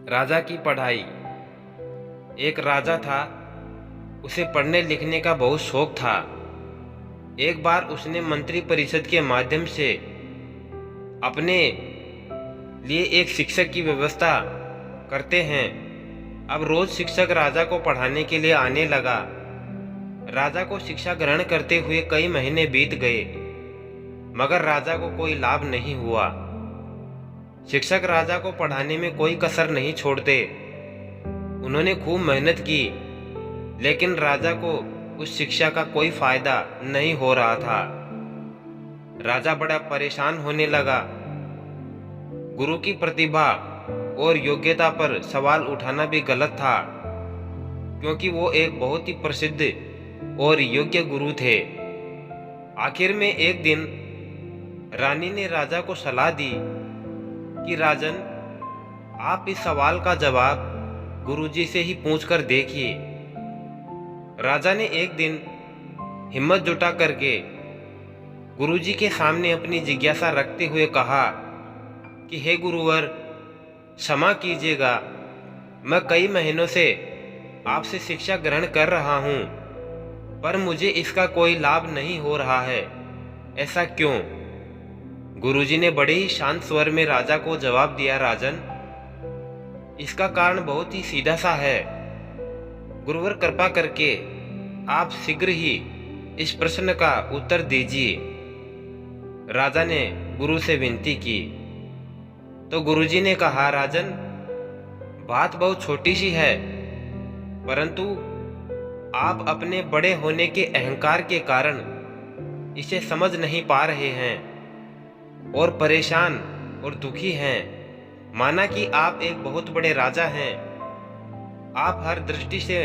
राजा की पढ़ाई। एक राजा था, उसे पढ़ने लिखने का बहुत शौक था। एक बार उसने मंत्री परिषद के माध्यम से अपने लिए एक शिक्षक की व्यवस्था करते हैं। अब रोज शिक्षक राजा को पढ़ाने के लिए आने लगा। राजा को शिक्षा ग्रहण करते हुए कई महीने बीत गए, मगर राजा को कोई लाभ नहीं हुआ। शिक्षक राजा को पढ़ाने में कोई कसर नहीं छोड़ते। उन्होंने खूब मेहनत की, लेकिन राजा को उस शिक्षा का कोई फायदा नहीं हो रहा था। राजा बड़ा परेशान होने लगा। गुरु की प्रतिभा और योग्यता पर सवाल उठाना भी गलत था, क्योंकि वो एक बहुत ही प्रसिद्ध और योग्य गुरु थे। आखिर में एक दिन रानी ने राजा को सलाह दी कि राजन, आप इस सवाल का जवाब गुरुजी से ही पूछकर देखिए। राजा ने एक दिन हिम्मत जुटा करके गुरुजी के सामने अपनी जिज्ञासा रखते हुए कहा कि हे गुरुवर, क्षमा कीजिएगा, मैं कई महीनों से आपसे शिक्षा ग्रहण कर रहा हूँ, पर मुझे इसका कोई लाभ नहीं हो रहा है। ऐसा क्यों? गुरुजी ने बड़े ही शांत स्वर में राजा को जवाब दिया, राजन, इसका कारण बहुत ही सीधा सा है। गुरुवर, कृपा करके आप शीघ्र ही इस प्रश्न का उत्तर दीजिए। राजा ने गुरु से विनती की तो गुरुजी ने कहा, राजन, बात बहुत छोटी सी है, परंतु आप अपने बड़े होने के अहंकार के कारण इसे समझ नहीं पा रहे हैं और परेशान और दुखी हैं। माना कि आप एक बहुत बड़े राजा हैं, आप हर दृष्टि से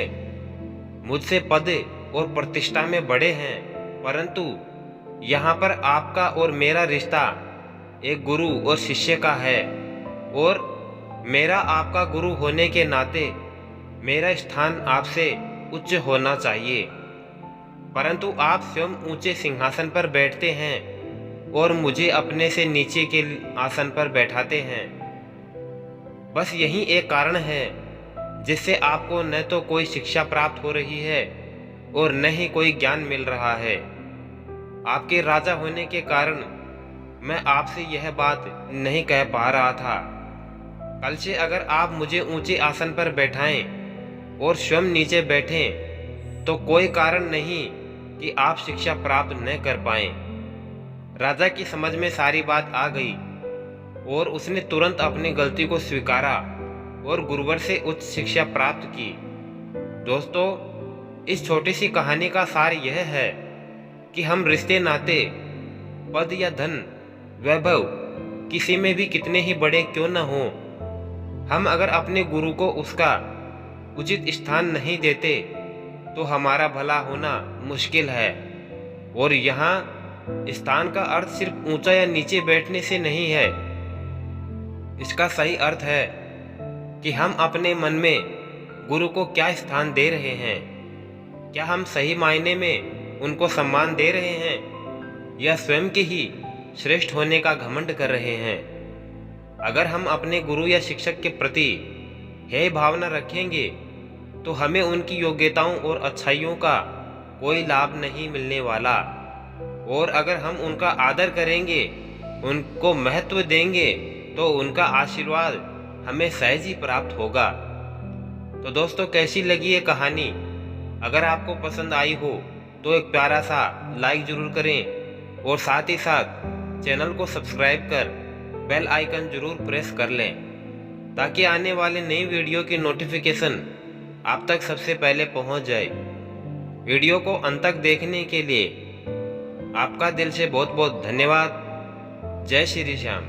मुझसे पद और प्रतिष्ठा में बड़े हैं, परंतु यहाँ पर आपका और मेरा रिश्ता एक गुरु और शिष्य का है, और मेरा आपका गुरु होने के नाते मेरा स्थान आपसे उच्च होना चाहिए, परंतु आप स्वयं ऊंचे सिंहासन पर बैठते हैं और मुझे अपने से नीचे के आसन पर बैठाते हैं। बस यही एक कारण है जिससे आपको न तो कोई शिक्षा प्राप्त हो रही है और न ही कोई ज्ञान मिल रहा है। आपके राजा होने के कारण मैं आपसे यह बात नहीं कह पा रहा था। कल से अगर आप मुझे ऊंचे आसन पर बैठाएं और स्वयं नीचे बैठें तो कोई कारण नहीं कि आप शिक्षा प्राप्त न कर पाएं। राजा की समझ में सारी बात आ गई और उसने तुरंत अपनी गलती को स्वीकारा और गुरुवर से उच्च शिक्षा प्राप्त की। दोस्तों, इस छोटी सी कहानी का सार यह है कि हम रिश्ते नाते, पद या धन, वैभव किसी में भी कितने ही बड़े क्यों न हों, हम अगर अपने गुरु को उसका उचित स्थान नहीं देते तो हमारा भला होना मुश्किल है। और यहाँ स्थान का अर्थ सिर्फ ऊंचा या नीचे बैठने से नहीं है। इसका सही अर्थ है कि हम अपने मन में गुरु को क्या स्थान दे रहे हैं। क्या हम सही मायने में उनको सम्मान दे रहे हैं या स्वयं के ही श्रेष्ठ होने का घमंड कर रहे हैं? अगर हम अपने गुरु या शिक्षक के प्रति हेय भावना रखेंगे तो हमें उनकी योग्यताओं और अच्छाइयों का कोई लाभ नहीं मिलने वाला, और अगर हम उनका आदर करेंगे, उनको महत्व देंगे, तो उनका आशीर्वाद हमें सहज ही प्राप्त होगा। तो दोस्तों, कैसी लगी ये कहानी? अगर आपको पसंद आई हो तो एक प्यारा सा लाइक जरूर करें और साथ ही साथ चैनल को सब्सक्राइब कर बेल आइकन जरूर प्रेस कर लें, ताकि आने वाले नई वीडियो की नोटिफिकेशन आप तक सबसे पहले पहुंच जाए। वीडियो को अंत तक देखने के लिए आपका दिल से बहुत बहुत धन्यवाद। जय श्री श्याम।